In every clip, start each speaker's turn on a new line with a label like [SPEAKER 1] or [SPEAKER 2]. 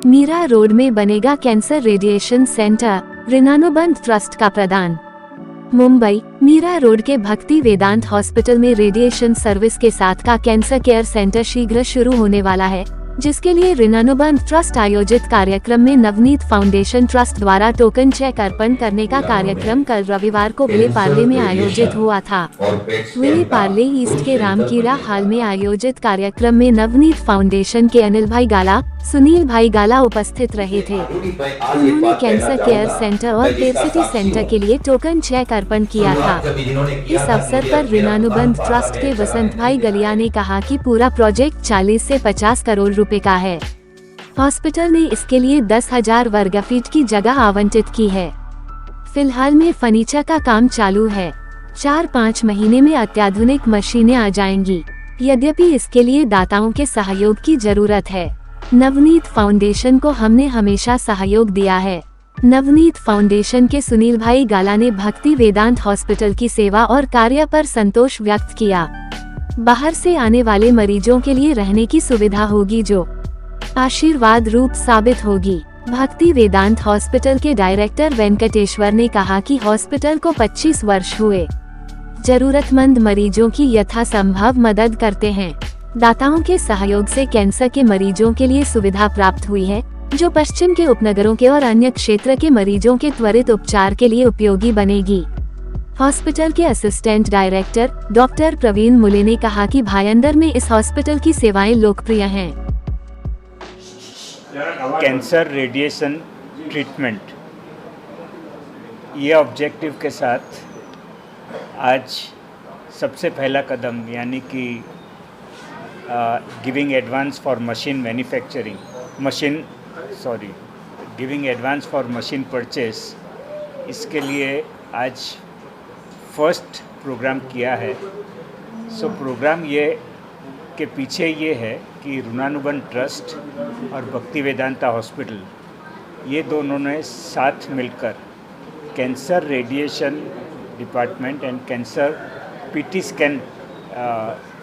[SPEAKER 1] Meera road में बनेगा cancer radiation centre, ऋणानुबंध trust का प्रदान। मुंबई, मीरा रोड के भक्ति वेदांत हॉस्पिटल में रेडिएशन सर्विस के साथ का कैंसर केयर सेंटर शीघ्र शुरू होने वाला है, जिसके लिए ऋणानुबंध ट्रस्ट आयोजित कार्यक्रम में नवनीत फाउंडेशन ट्रस्ट द्वारा टोकन चेक अर्पण करने का कार्यक्रम कल रविवार को विले पार्ले में आयोजित हुआ था। विले पार्ले ईस्ट के रामकीरा हाल में आयोजित कार्यक्रम में नवनीत फाउंडेशन के अनिल भाई गाला, सुनील भाई गाला उपस्थित रहे थे। उन्होंने कैंसर केयर सेंटर और पेरसिटी सेंटर के लिए टोकन चेक अर्पण किया था। इस अवसर पर ऋणानुबंध ट्रस्ट के वसंत भाई गलिया ने कहा कि पूरा प्रोजेक्ट 40 से 50 करोड़ रुपए का है। हॉस्पिटल ने इसके लिए 10,000 वर्ग फीट की जगह आवंटित की है। फिलहाल में फर्नीचर का काम चालू है। 4-5 महीने में अत्याधुनिक मशीनें आ जाएंगी। यद्यपि इसके लिए दाताओं के सहयोग की जरूरत है। नवनीत फाउंडेशन को हमने हमेशा सहयोग दिया है। नवनीत फाउंडेशन के सुनील भाई गाला ने भक्ति वेदांत हॉस्पिटल की सेवा और कार्य पर संतोष व्यक्त किया। बाहर से आने वाले मरीजों के लिए रहने की सुविधा होगी, जो आशीर्वाद रूप साबित होगी। भक्ति वेदांत हॉस्पिटल के डायरेक्टर वेंकटेश्वर ने कहा कि हॉस्पिटल को 25 वर्ष हुए। जरूरतमंद मरीजों की यथासंभव मदद करते हैं। दाताओं के सहयोग से कैंसर के मरीजों के लिए सुविधा प्राप्त हुई है, जो पश्चिम के उपनगरों के और अन्य क्षेत्र के मरीजों के त्वरित उपचार के लिए उपयोगी बनेगी। हॉस्पिटल के असिस्टेंट डायरेक्टर डॉक्टर प्रवीण मुले ने कहा कि भायंदर में इस हॉस्पिटल की सेवाएं लोकप्रिय हैं।
[SPEAKER 2] कैंसर रेडिएशन ट्रीटमेंट, ये ऑब्जेक्टिव के साथ आज सबसे पहला कदम यानी कि giving advance for machine purchase, इसके लिए आज फर्स्ट प्रोग्राम किया है। प्रोग्राम ये के पीछे ये है कि ऋणानुबंध ट्रस्ट और भक्ति वेदांता हॉस्पिटल, ये दोनों ने साथ मिलकर cancer radiation department and cancer PT scan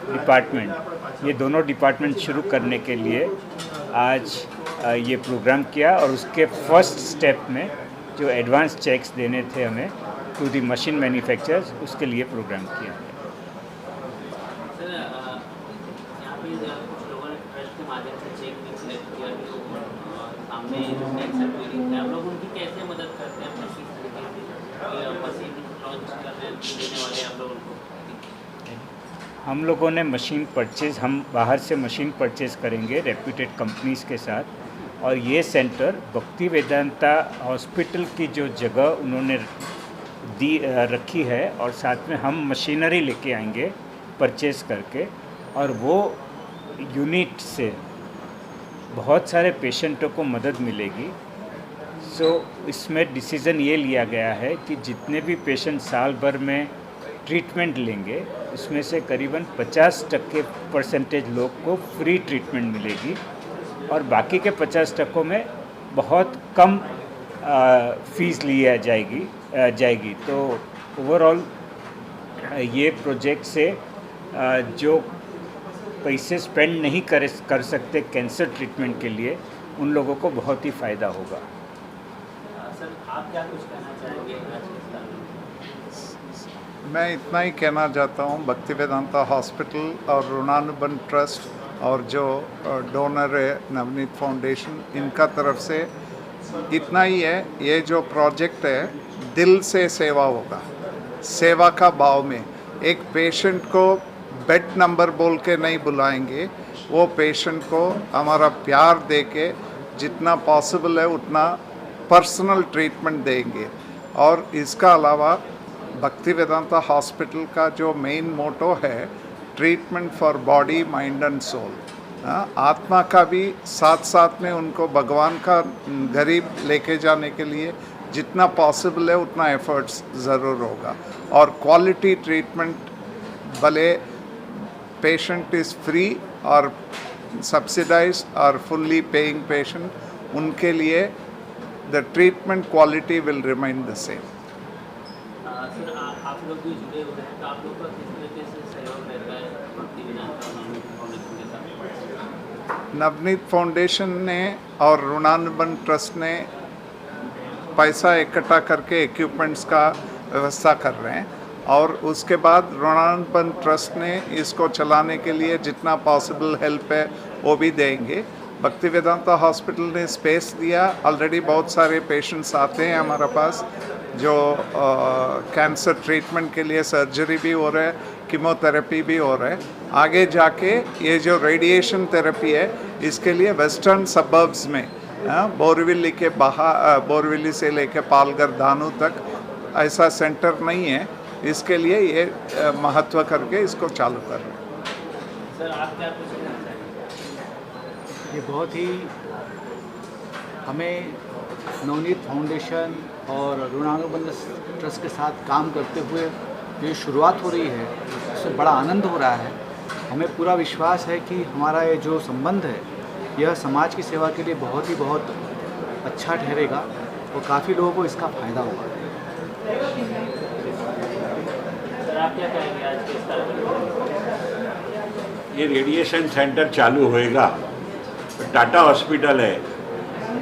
[SPEAKER 2] department, ये दोनों डिपार्टमेंट शुरू करने के लिए आज ये प्रोग्राम किया। और उसके फर्स्ट स्टेप में जो एडवांस चेक्स देने थे हमें टू दी मशीन मैन्युफैक्चरर्स, उसके लिए प्रोग्राम किया। हम लोगों ने मशीन परचेज, हम बाहर से मशीन परचेज करेंगे रेप्यूटेड कंपनीज के साथ, और ये सेंटर भक्ति वेदांता हॉस्पिटल की जो जगह उन्होंने रखी है, और साथ में हम मशीनरी लेके आएंगे परचेज करके, और वो यूनिट से बहुत सारे पेशेंटों को मदद मिलेगी। इसमें डिसीज़न ये लिया गया है कि जितने भी पेशेंट साल भर में ट्रीटमेंट लेंगे, उसमें से करीबन 50% लोग को फ्री ट्रीटमेंट मिलेगी, और बाकी के 50% में बहुत कम फीस लिया जाएगी। तो ओवरऑल ये प्रोजेक्ट से जो पैसे स्पेंड नहीं कर सकते कैंसर ट्रीटमेंट के लिए, उन लोगों को बहुत ही फ़ायदा होगा।
[SPEAKER 3] सर, आप क्या कुछ कहना चाहेंगे?
[SPEAKER 4] मैं इतना ही कहना चाहता हूँ, भक्ति वेदांता हॉस्पिटल और ऋणानुबंध ट्रस्ट और जो डोनर है नवनीत फाउंडेशन, इनका तरफ से इतना ही है। ये जो प्रोजेक्ट है, दिल से सेवा होगा, सेवा का भाव में। एक पेशेंट को बेड नंबर बोल के नहीं बुलाएंगे, वो पेशेंट को हमारा प्यार दे के जितना पॉसिबल है उतना पर्सनल ट्रीटमेंट देंगे। और इसका अलावा भक्ति वेदांता हॉस्पिटल का जो मेन मोटो है, treatment for body, mind and soul, आत्मा का भी साथ साथ में उनको भगवान का करीब लेके जाने के लिए जितना पॉसिबल है उतना एफर्ट्स ज़रूर होगा। और क्वालिटी ट्रीटमेंट, भले पेशेंट इज़ फ्री और सब्सिडाइज्ड और फुल्ली पेइंग पेशेंट, उनके लिए the treatment quality will remain the same.
[SPEAKER 3] Sir, आप लोग भी जुड़े हुए हैं, तो आप लोग का किस तरीके से सहयोग रहता है भक्ति वेदांता फाउंडेशन के साथ?
[SPEAKER 4] नवनीत फाउंडेशन ने और ऋणानुबंध ट्रस्ट ने पैसा इकट्ठा करके इक्विपमेंट्स का व्यवस्था कर रहे हैं और उसके बाद ऋणानुबंध ट्रस्ट ने इसको चलाने के लिए जितना पॉसिबल हेल्प है वो भी देंगे। भक्ति वेदांता हॉस्पिटल ने स्पेस दिया, ऑलरेडी बहुत सारे पेशेंट्स आते हैं हमारे पास जो कैंसर ट्रीटमेंट के लिए सर्जरी भी हो रहा है, कीमोथेरेपी भी हो रहा है। आगे जाके ये जो रेडिएशन थेरेपी है इसके लिए वेस्टर्न सबर्ब्स में बोरीवली के बाहर, बोरीवली से लेके पालघर धानु तक ऐसा सेंटर नहीं है, इसके लिए ये महत्व करके इसको चालू कर रहे हैं।
[SPEAKER 3] सर आप क्या कुछ कहना चाहेंगे?
[SPEAKER 5] ये बहुत ही हमें नवनीत फाउंडेशन और ऋणानुबंध ट्रस्ट के साथ काम करते हुए जो शुरुआत हो रही है उससे बड़ा आनंद हो रहा है। हमें पूरा विश्वास है कि हमारा ये जो संबंध है यह समाज की सेवा के लिए बहुत अच्छा ठहरेगा और काफ़ी लोगों को इसका फ़ायदा होगा।
[SPEAKER 3] सर आप क्या कहेंगे आज के इस कार्यक्रम में?
[SPEAKER 6] ये रेडिएशन सेंटर चालू होएगा। टाटा हॉस्पिटल है,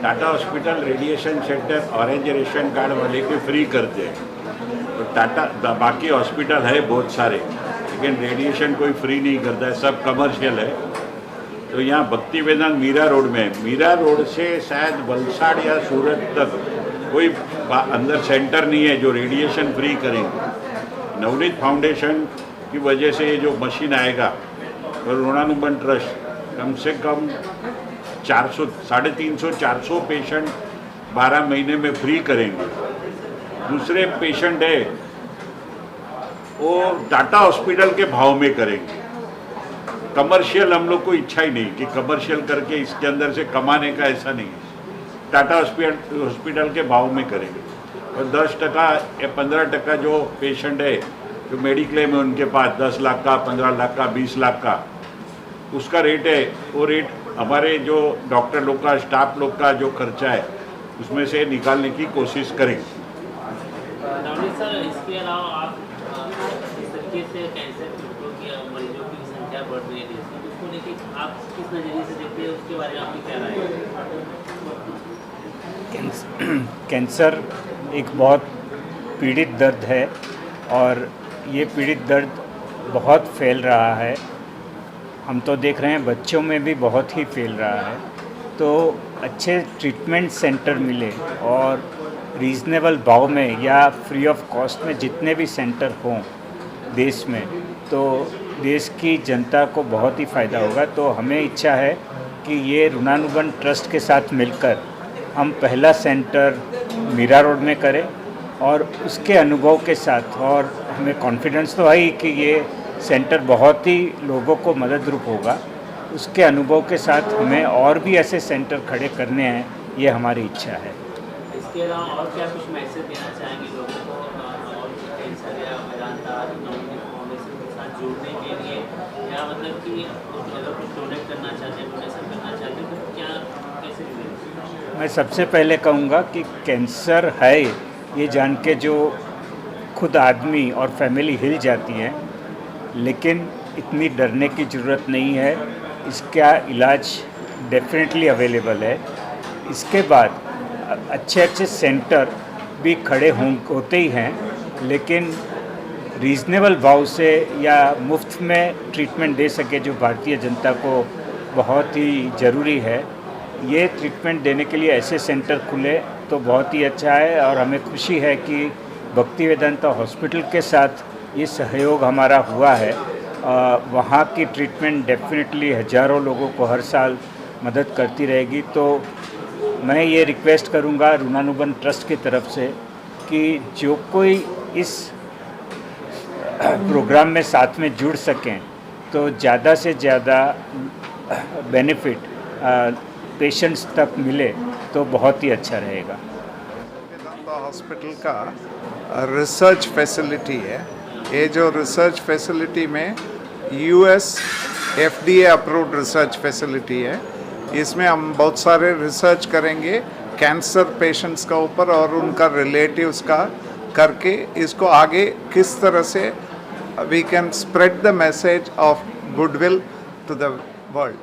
[SPEAKER 6] Tata hospital radiation centre orange ration card वाले के फ्री करते हैं। तो टाटा बाकी हॉस्पिटल है बहुत सारे, लेकिन रेडिएशन कोई फ्री नहीं करता है, सब कमर्शियल है। तो यहाँ भक्ति वेदांत मीरा रोड में, मीरा रोड से शायद वलसाड़ या सूरत तक कोई अंदर सेंटर नहीं है जो रेडिएशन फ्री करेंगे। नवनीत फाउंडेशन की वजह से ये जो मशीन आएगा और ऋणानुबंध ट्रस्ट कम से कम 400, 350, 400 पेशेंट 12 महीने में फ्री करेंगे। दूसरे पेशेंट है वो टाटा हॉस्पिटल के भाव में करेंगे। कमर्शियल हम लोग को इच्छा ही नहीं कि कमर्शियल करके इसके अंदर से कमाने का, ऐसा नहीं है। टाटा हॉस्पिटल के भाव में करेंगे और 10% या 15% जो पेशेंट है जो मेडिक्लेम है उनके पास 10 लाख का, 15 लाख का, 20 लाख का उसका रेट है, वो रेट हमारे जो डॉक्टर लोग का, स्टाफ लोग का जो खर्चा है उसमें से निकालने की कोशिश करेंगे।
[SPEAKER 3] नवनीत सर, इसके अलावा आप इस तरीके से कैंसर पीड़ितों की मरीजों की संख्या बढ़ रही है देश में, उसको लेके आप किस नज़रिए से देखते हैं, उसके बारे में आपकी क्या राय है?
[SPEAKER 2] कैंसर एक बहुत पीड़ित दर्द है और ये पीड़ित दर्द बहुत फैल रहा है। हम तो देख रहे हैं बच्चों में भी बहुत ही फैल रहा है। तो अच्छे ट्रीटमेंट सेंटर मिले और रीज़नेबल भाव में या फ्री ऑफ कॉस्ट में जितने भी सेंटर हों देश में, तो देश की जनता को बहुत ही फ़ायदा होगा। तो हमें इच्छा है कि ये ऋणानुबंध ट्रस्ट के साथ मिलकर हम पहला सेंटर मीरा रोड में करें और उसके अनुभव के साथ, और हमें कॉन्फिडेंस तो है ही कि ये सेंटर बहुत ही लोगों को मदद रूप होगा। उसके अनुभव के साथ हमें और भी ऐसे सेंटर खड़े करने हैं, ये हमारी इच्छा है।
[SPEAKER 3] इसके अलावा और क्या कुछ मैसेज देना चाहेंगे लोगों को और कैंसर या वेदांता नवनीत फाउंडेशन के साथ जुड़ने के लिए, या मतलब कि अगर कुछ डोनेट करना चाहते हैं, डोनेशन करना चाहते हैं तो क्या कैसे करें?
[SPEAKER 2] मैं सबसे पहले कहूँगा कि कैंसर है ये जान के जो खुद आदमी और फैमिली हिल जाती है, लेकिन इतनी डरने की ज़रूरत नहीं है। इसका इलाज डेफिनेटली अवेलेबल है। इसके बाद अच्छे अच्छे सेंटर भी खड़े होते ही हैं, लेकिन रीज़नेबल भाव से या मुफ्त में ट्रीटमेंट दे सके जो भारतीय जनता को बहुत ही ज़रूरी है। ये ट्रीटमेंट देने के लिए ऐसे सेंटर खुले तो बहुत ही अच्छा है। और हमें खुशी है कि भक्ति वेदांता हॉस्पिटल के साथ ये सहयोग हमारा हुआ है। वहाँ की ट्रीटमेंट डेफिनेटली हज़ारों लोगों को हर साल मदद करती रहेगी। तो मैं ये रिक्वेस्ट करूँगा ऋणानुबंध ट्रस्ट की तरफ से कि जो कोई इस प्रोग्राम में साथ में जुड़ सकें तो ज़्यादा से ज़्यादा बेनिफिट पेशेंट्स तक मिले तो बहुत ही अच्छा रहेगा।
[SPEAKER 4] वेदांता हॉस्पिटल का रिसर्च फैसिलिटी है। ये जो रिसर्च फैसिलिटी में US FDA approved research facility है। इसमें हम बहुत सारे रिसर्च करेंगे कैंसर पेशेंट्स का ऊपर और उनका रिलेटिव्स का करके, इसको आगे किस तरह से we can spread the message of goodwill to the world.